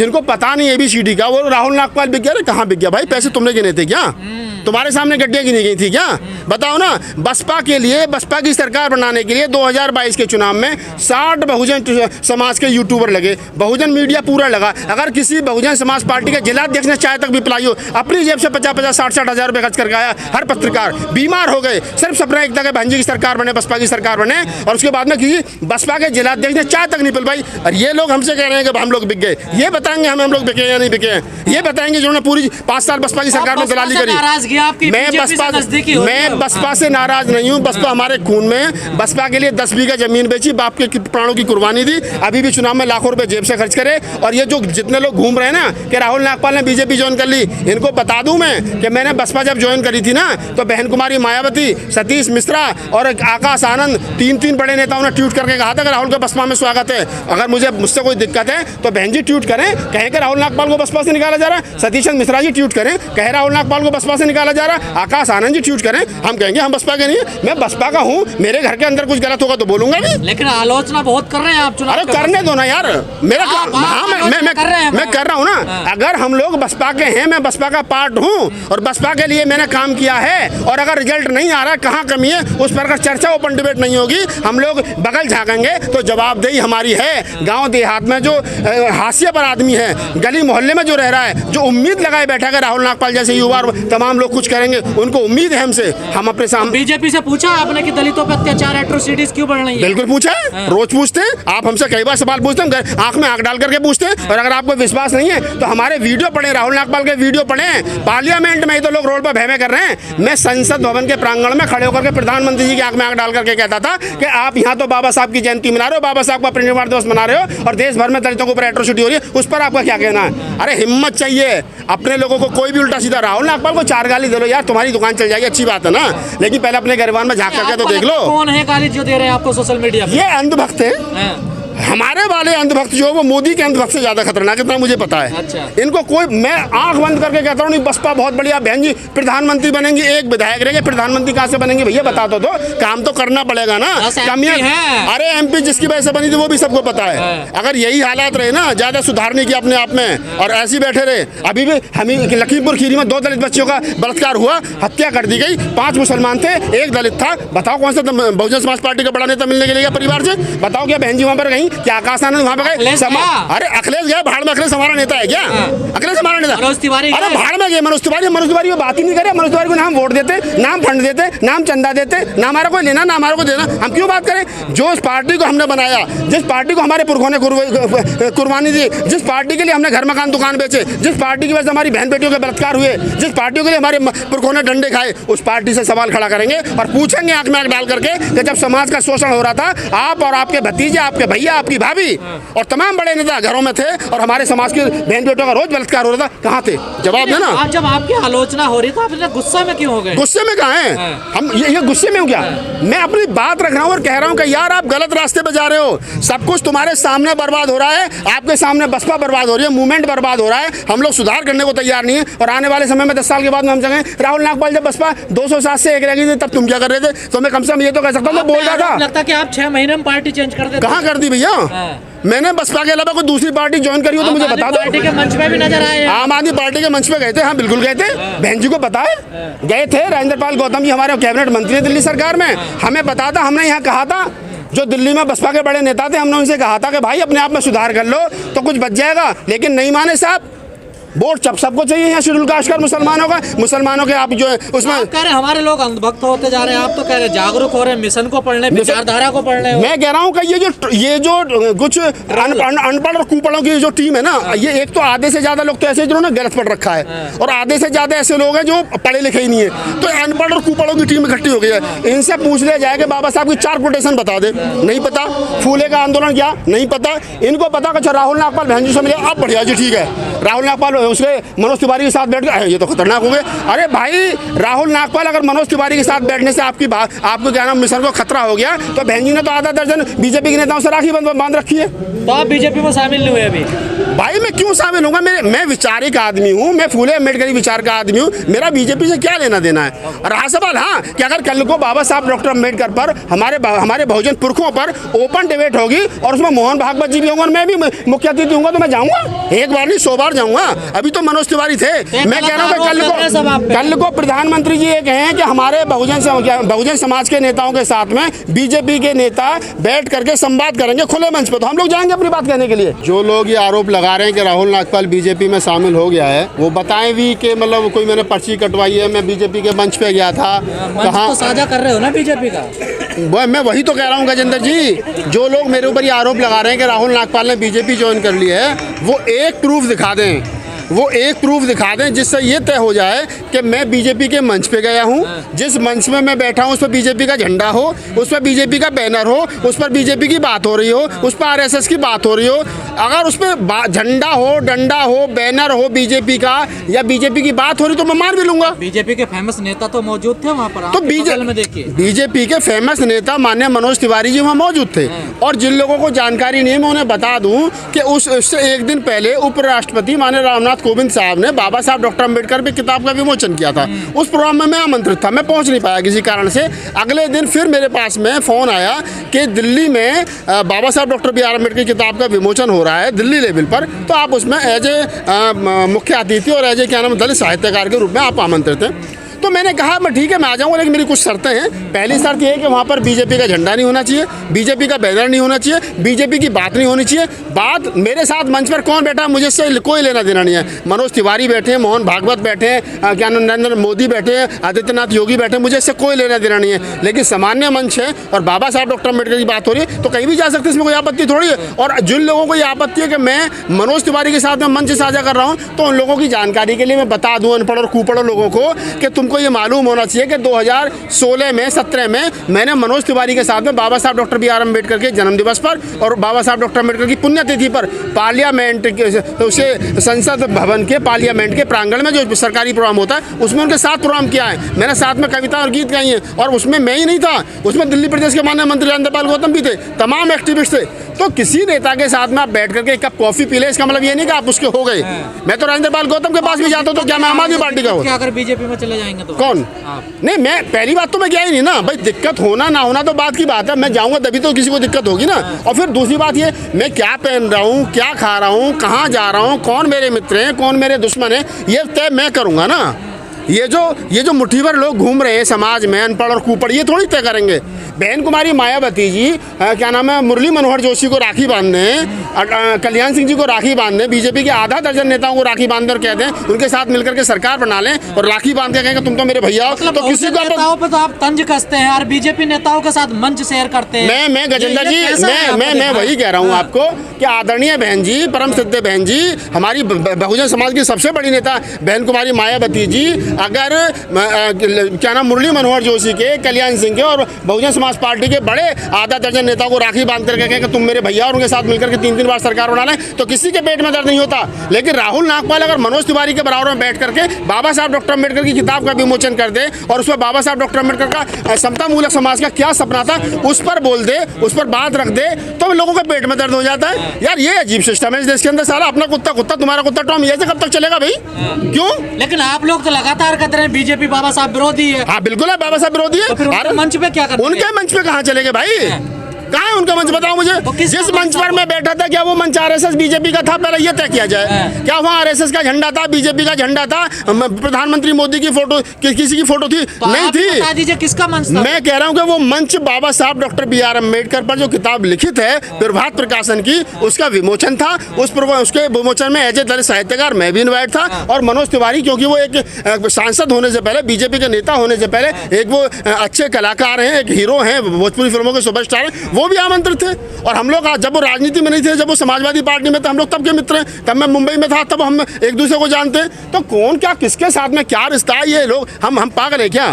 जिनको पता नहीं ABCD का, वो राहुल नागपाल बिक गया। कहाँ बिक गया भाई? पैसे तुमने गिने थे क्या? तुम्हारे सामने गड्डियाँ गिनी गई थी क्या? बताओ ना। बसपा के लिए, बसपा की सरकार बनाने के लिए 2022 के चुनाव में 60 बहुजन समाज के यूट्यूबर लगे, बहुजन मीडिया पूरा लगा। अगर किसी बहुजन समाज पार्टी के जिलाध्यक्ष ने चाय तक भी पिलाई हो, अपनी जेब से 50-50, 60-60 हज़ार रुपये खर्च करके आया, हर पत्रकार बीमार हो गए। सिर्फ सपना एक था कि भांजी की सरकार बने, बसपा की सरकार बने, और उसके बाद में किसी बसपा के जिलाध्यक्ष ने चाय तक नहीं पिलवाई। और ये लोग हमसे कह रहे हैं कि हम लोग बिक गए। ये बताएंगे हम लोग बिके या नहीं बिके? ये बताएंगे जिन्होंने पूरी 5 साल बसपा की सरकार में दलाली करी। मैं बसपा से नाराज नहीं हूँ। बसपा हमारे खून में। बसपा के लिए 10 बीघा जमीन बेची, बाप के प्राणों की कुर्बानी दी, अभी भी चुनाव में लाखों रुपए जेब से खर्च करे। और ये जो जितने लोग घूम रहे हैं ना कि राहुल नागपाल ने BJP ज्वाइन कर ली, इनको बता दूं मैं कि मैंने बसपा जब ज्वाइन करी थी ना, तो बहन कुमारी मायावती, सतीश मिश्रा और आकाश आनंद, 3 बड़े नेताओं ने ट्वीट करके कहा था कि राहुल का बसपा में स्वागत है। अगर मुझसे कोई दिक्कत है तो बहन जी ट्वीट करें, कहें कि राहुल नागपाल को बसपा से निकाला जा रहा है। सतीश चंद्र मिश्रा जी ट्वीट करें, कहे राहुल नागपाल को बसपा से निकाला जा रहा है। आकाश आनंद जी ट्वीट करें, हम कहेंगे हम बसपा के नहीं है। मैं बसपा का हूँ, मेरे घर के अंदर कुछ गलत होगा तो बोलूंगा भी। लेकिन आलोचना बहुत कर रहे हैं आप चुनाव। अरे करने दो ना यार, मेरा मैं कर रहा हूँ ना। अगर हम लोग बसपा के हैं, मैं बसपा का पार्ट हूँ और बसपा के लिए मैंने काम किया है, और अगर रिजल्ट नहीं आ रहा, कहाँ कमी है, उस पर अगर चर्चा ओपन डिबेट नहीं होगी, हम लोग बगल झाँकेंगे तो जवाबदेही हमारी है। गाँव देहात में जो हाशिए पर आदमी है, गली मोहल्ले में जो रह रहा है, जो उम्मीद लगाए बैठा है राहुल नागपाल जैसे युवा और तमाम लोग कुछ करेंगे, उनको उम्मीद है हमसे। हम अपने सामने BJP से पूछा आपने कि दलितों पर अत्याचार, एट्रोसिटीज क्यों बढ़ रही है? बिल्कुल पूछा है, रोज पूछते हैं। आप हमसे कई बार सवाल पूछते हैं, आंख में आंख डाल करके पूछते हैं। और अगर आपको विश्वास नहीं है तो हमारे वीडियो पढ़े, राहुल नागपाल के वीडियो पढ़े। पार्लियामेंट में ही तो लोग रोड पर भैमे कर रहे हैं। मैं संसद भवन के प्रांगण में खड़े होकर के प्रधानमंत्री जी की आंख में आंख डाल करके कहता था कि आप यहाँ तो बाबा साहब की जयंती मना रहे हो, बाबा साहब का परिनिर्वाण दिवस मना रहे हो, और देश भर में दलितों के ऊपर एट्रोसिटी हो रही है, उस पर आपका क्या कहना है? अरे हिम्मत चाहिए अपने लोगों को। कोई भी उल्टा सीधा, राहुल नागपाल को 4 गाली दे लो यार, तुम्हारी दुकान चल जाएगी, अच्छी बात है ना। लेकिन पहले अपने गरिबान में झांक करके तो देख लो। कौन है गाली जो दे रहे हैं आपको सोशल मीडिया पे? ये अंधभक्त है। हमारे वाले अंधभक्त जो है वो मोदी के अंधभक्त से ज्यादा खतरनाक है, इतना मुझे पता है। अच्छा। इनको कोई, मैं आंख बंद करके कहता हूँ नहीं, बसपा बहुत बढ़िया, बहन जी प्रधानमंत्री बनेंगी, एक विधायक रहेंगे, प्रधानमंत्री कहाँ से बनेंगे भैया बता दो। काम तो करना पड़ेगा ना। कमियां, अरे MP जिसकी वजह से बनी थी वो भी सबको पता है। अगर यही हालात रहे ना, ज्यादा सुधार नहीं किया अपने आप में और ऐसे ही बैठे रहे, अभी भी हम लखीमपुर खीरी में 2 दलित बच्चों का बलात्कार हुआ, हत्या कर दी गई, 5 मुसलमान थे, 1 दलित था। बताओ कौन सा बहुजन समाज पार्टी का बड़ा नेता मिलने के लिए परिवार से? बताओ क्या बहन जी वहाँ पर गई? क्या आकाश आनंद वहाँ पे गए? अरे अखिलेश गया भाड़ में। अखिलेश हमारा नेता है क्या? अखिलेश हमारा नेता? अरे भाड़ में गए मनोज तिवारी बात ही नहीं करे। मनोज तिवारी को नाम वोट देते, नाम फंड देते, नाम चंदा देते, ना हमारा कोई लेना ना हमारा को देना। हम क्यों बात करें? जो इस पार्टी को हमने बनाया, जिस पार्टी को हमारे पुरखों ने कुर्बानी दी, जिस पार्टी के लिए हमने घर मकान दुकान बेचे, जिस पार्टी की वजह से हमारी बहन बेटियों के बलात्कार हुए, जिस पार्टियों के लिए हमारे पुरखों ने डंडे खाए, उस पार्टी से सवाल खड़ा करेंगे और पूछेंगे आंख में आंख डाल करके कि जब समाज का शोषण हो रहा था, आप और आपके भतीजे, आपके भैया, आपकी भाभी और तमाम बड़े नेता घरों में थे और हमारे समाज के बहन बेटों का रोज बलात्कार हो रहा था, कहाँ थे? जवाब देना। आज जब आपकी आलोचना हो रही तो आप गुस्से में क्यों हो गए? गुस्से में कहाँ है हम? ये गुस्से में हूँ क्या? मैं अपनी बात रख रहा हूँ और कह रहा हूँ कि यार आप गलत रास्ते पे जा रहे हो। सब कुछ तुम्हारे सामने बर्बाद हो रहा है, आपके सामने बसपा बर्बाद हो रही है, मूवमेंट बर्बाद हो रहा है। हम लोग सुधार करने को तैयार नहीं है और आने वाले समय में 10 साल के बाद हम जगह राहुल नागपाल जब बसपा 207 से 1 रह गई थी, तब तुम क्या कर रहे थे? तो मैं कम से कम ये तो कह सकता हूँ, बोल रहा था। लगता कि आप 6 महीने में पार्टी चेंज कर देते। कहाँ कर दी भैया? मैंने बसपा के अलावा कोई दूसरी पार्टी ज्वाइन करी हो तो मुझे बता दो। पार्टी के मंच पे भी नजर आए? आम आदमी पार्टी के मंच पे गए थे। हाँ बिल्कुल गए थे। बहन जी को पता है, गए थे। राजेंद्रपाल गौतम जी हमारे कैबिनेट मंत्री है दिल्ली सरकार में, हमें पता था। हमने यहाँ कहा था, जो दिल्ली में बसपा के बड़े नेता थे, हमने उनसे कहा था कि भाई अपने आप में सुधार कर लो तो कुछ बच जाएगा, लेकिन नहीं माने साहब। वोट सबको चाहिए यहाँ शेड्यूल कास्ट का मुसलमानों के आप जो है उसमें कह रहे हमारे लोग अंधभक्त होते जा रहे हैं, आप तो कह रहे जागरूक हो रहे हैं, मिशन को पढ़ने, विचारधारा को पढ़ने। मैं कह रहा हूँ कि ये जो कुछ अनपढ़ और कुपढ़ों की जो टीम है ना, ये एक तो आधे से ज्यादा लोग तो ऐसे जिन्होंने गलत पढ़ रखा है और आधे से ज्यादा ऐसे लोग हैं जो पढ़े लिखे ही नहीं है। तो अनपढ़ और कुपढ़ों की टीम इकट्ठी हो गई है। इनसे पूछ लिया जाए कि बाबा साहब की 4 कोटेशन बता दे, नहीं पता। फूले का आंदोलन क्या, नहीं पता। इनको पता कि राहुल नागपाल बहन जी से मिले, अब बढ़िया जी ठीक है। राहुल नागपाल उसके मनोज तिवारी के साथ बैठ गए, ये तो खतरनाक हो गए। अरे भाई राहुल नागपाल अगर मनोज तिवारी के साथ बैठने से आपको क्या नाम मिशन को खतरा हो गया, तो बहन जी ने तो आधा दर्जन बीजेपी के नेताओं से राखी बांध रखी है। तो आप बीजेपी में शामिल नहीं हुए अभी? भाई मैं क्यों शामिल होऊंगा? मैं विचारिक आदमी हूँ, मैं फूले अम्बेडकरी विचार का आदमी हूँ, मेरा बीजेपी से क्या लेना देना है? रहा सवाल हाँ कि अगर कल को बाबा साहब डॉक्टर अम्बेडकर पर हमारे बहुजन पुरखों पर ओपन डिबेट होगी और उसमें मोहन भागवत जी भी होंगे और मैं भी मुख्य अतिथि हूँ, तो मैं जाऊँगा। एक बार नहीं 100 बार जाऊँगा। अभी तो मनोज तिवारी थे। मैं कह रहा हूँ कि कल को प्रधानमंत्री जी ये कहें कि हमारे बहुजन समाज के नेताओं के साथ में बीजेपी के नेता बैठ करके संवाद करेंगे खुले मंच पे, तो हम लोग जाएंगे अपनी बात कहने के लिए। जो लोग ये आरोप लगा रहे हैं कि राहुल नागपाल बीजेपी में शामिल हो गया है, वो बताएं भी कि मतलब कोई मैंने पर्ची कटवाई है, मैं बीजेपी के मंच पे गया था, कहाँ तो साझा कर रहे हो ना बीजेपी का? मैं वही तो कह रहा हूँ गजेंद्र जी, जो लोग मेरे ऊपर ये आरोप लगा रहे हैं कि राहुल नागपाल ने बीजेपी ज्वाइन कर लिया है, वो एक प्रूफ दिखा दें, वो एक प्रूफ दिखा दें जिससे ये तय हो जाए कि मैं बीजेपी के मंच पे गया हूँ, जिस मंच में मैं बैठा हूँ उस पर बीजेपी का झंडा हो, उस पर बीजेपी का बैनर हो, उस पर बीजेपी की बात हो रही हो, उस पर आरएसएस की बात हो रही हो। अगर उस पर झंडा हो, डंडा हो, बैनर हो बीजेपी का या बीजेपी की बात हो रही तो मैं मान भी लूंगा। बीजेपी के फेमस नेता तो मौजूद थे वहाँ पर, तो बीजेपी के फेमस नेता माननीय मनोज तिवारी जी वहाँ मौजूद थे। और जिन लोगों को जानकारी नहीं है मैं उन्हें बता दूं कि उससे एक दिन पहले उपराष्ट्रपति माननीय रामनाथ कोविंद साहब ने बाबा साहब डॉक्टर अम्बेडकर पे किताब का विमोचन किया था। उस प्रोग्राम में मैं आमंत्रित था, मैं पहुंच नहीं पाया किसी कारण से। अगले दिन फिर मेरे पास में फ़ोन आया कि दिल्ली में बाबा साहब डॉक्टर बी आर अम्बेडकर की किताब का विमोचन हो रहा है दिल्ली लेवल पर, तो आप उसमें एज ए मुख्य अतिथि और एज ए क्या नाम दलित साहित्यकार के रूप में आप आमंत्रित हैं। तो मैंने कहा मैं ठीक है मैं आ जाऊँगा, लेकिन मेरी कुछ शर्तें हैं। पहली शर्त ये है कि वहाँ पर बीजेपी का झंडा नहीं होना चाहिए, बीजेपी का बैनर नहीं होना चाहिए, बीजेपी की बात नहीं होनी चाहिए। बात मेरे साथ मंच पर कौन बैठा है मुझे इससे कोई लेना देना नहीं है। मनोज तिवारी बैठे हैं, मोहन भागवत बैठे हैं, क्या नरेंद्र मोदी बैठे हैं, आदित्यनाथ योगी बैठे हैं, मुझे इससे कोई लेना देना नहीं है। लेकिन सामान्य मंच है और बाबा साहब डॉक्टर अम्बेडकर की बात हो रही है तो कहीं भी जा सकते हैं, इसमें कोई आपत्ति थोड़ी है। और जिन लोगों को ये आपत्ति है कि मैं मनोज तिवारी के साथ में मंच साझा कर रहा हूँ, तो उन लोगों की जानकारी के लिए मैं बता दूँ अनपढ़ और कुपढ़ लोगों को कि तुमको ये मालूम होना चाहिए कि 2016 में 17 में मैंने मनोज तिवारी के साथ में बाबा साहब डॉक्टर बी आर अम्बेडकर के जन्मदिवस पर और बाबा साहब डॉक्टर अम्बेडकर की पुण्यतिथि पर पार्लियामेंट के संसद भवन के पार्लियामेंट के प्रांगण में जो सरकारी प्रोग्राम होता है उसमें उनके साथ प्रोग्राम किया है। मैंने साथ में कविता और गीत गाई हैं और उसमें मैं ही नहीं था, उसमें दिल्ली प्रदेश के माननीय मंत्री राजेंद्र गौतम भी थे, तमाम एक्टिविस्ट थे। तो किसी नेता के साथ में आप बैठ करके एक कप कॉफी पी ले, इसका मतलब ये नहीं कि आप उसके हो गए। मैं तो राजेंद्र गौतम के पास भी जाता हूँ, तो क्या मैं आम आदमी पार्टी का हूँ? क्या अगर बीजेपी में चले जाएंगे तो कौन? नहीं, मैं पहली बात तो मैं गया ही नहीं ना भाई। दिक्कत होना ना होना तो बात की बात है, मैं जाऊंगा तभी तो किसी को दिक्कत होगी ना। और फिर दूसरी बात ये, मैं क्या पहन रहा हूँ, क्या खा रहा हूँ, कहाँ जा रहा हूँ, कौन मेरे मित्र हैं, कौन मेरे दुश्मन है, ये तय मैं करूँगा ना। ये जो मुट्ठीभर लोग घूम रहे हैं समाज में अनपढ़ और कुपढ़, ये थोड़ी तय करेंगे। बहन कुमारी मायावती जी क्या नाम है, मुरली मनोहर जोशी को राखी बांधने, कल्याण सिंह जी को राखी बांधने, बीजेपी के आधा दर्जन नेताओं को राखी बांधने और कहते हैं उनके साथ मिलकर के सरकार बना लें और राखी बांध के कहेंगे तुम तो मेरे भैया हो। तो किसी को नेताओं पे तो आप तंज कसते हैं और बीजेपी नेताओं के साथ मंच शेयर करते हैं। मैं गजेंद्र जी मैं वही कह रहा हूँ आपको कि आदरणीय बहन जी, परम सिद्ध बहन जी, हमारी बहुजन समाज की सबसे बड़ी नेता बहन कुमारी मायावती जी अगर क्या नाम मुरली मनोहर जोशी के, कल्याण सिंह के और बहुजन समाज पार्टी के बड़े आधा दर्जन नेताओं को राखी बांध करके कहें कि तुम मेरे भैया और उनके साथ मिलकर के 3-3 बार सरकार बना लें, तो किसी के पेट में दर्द नहीं होता। लेकिन राहुल नागपाल अगर मनोज तिवारी के बराबर में बैठ करके बाबा साहब डॉक्टर अम्बेडकर की किताब का विमोचन कर दे और उसमें बाबा साहब डॉक्टर अम्बेडकर का समता मूलक समाज का क्या सपना था उस पर बोल दे, उस पर बात रख दे, तो लोगों के पेट में दर्द हो जाता है। यार ये अजीब सिस्टम है इस देश के अंदर। सारा अपना कुत्ता कुत्ता, तुम्हारा कुत्ता टॉम, ये कब तक चलेगा भाई? क्यों? लेकिन आप लोग तो लगातार कहते हैं बीजेपी बाबा साहब विरोधी है। हाँ बिल्कुल है, बाबा साहब विरोधी है। तो मंच पे क्या करते हैं? उनके मंच पे कहाँ चलेंगे भाई? कहाँ है उनका मंच, बताओ मुझे। जिस मंच पर मैं बैठा था क्या वो मंच आरएसएस बीजेपी का था? पहले ये तय किया जाए। क्या वहाँ आरएसएस का झंडा था, बीजेपी का झंडा था, प्रधानमंत्री मोदी की फोटो, किसी की फोटो थी? तो नहीं थी। बता दीजिए किसका मंच था? मैं कह रहा हूँ कि वो मंच बाबा साहब डॉक्टर बी आर अम्बेडकर पर जो किताब लिखित है प्रभात प्रकाशन की, उसका विमोचन था। उसके विमोचन में एज ए दलित साहित्यकार मैं भी इन्वाइट था और मनोज तिवारी, क्योंकि वो एक सांसद होने से पहले, बीजेपी के नेता होने से पहले एक वो अच्छे कलाकार हैं, एक हीरो हैं, भोजपुरी फिल्मों के सुपरस्टार हैं, वो भी आमंत्रित थे। और हम लोग जब वो राजनीति में नहीं थे, जब वो समाजवादी पार्टी में थे, हम लोग तब के मित्र हैं। तब मैं मुंबई में था, तब हम एक दूसरे को जानते हैं। तो कौन क्या किसके साथ में क्या रिश्ता है, ये लोग हम पागल है क्या?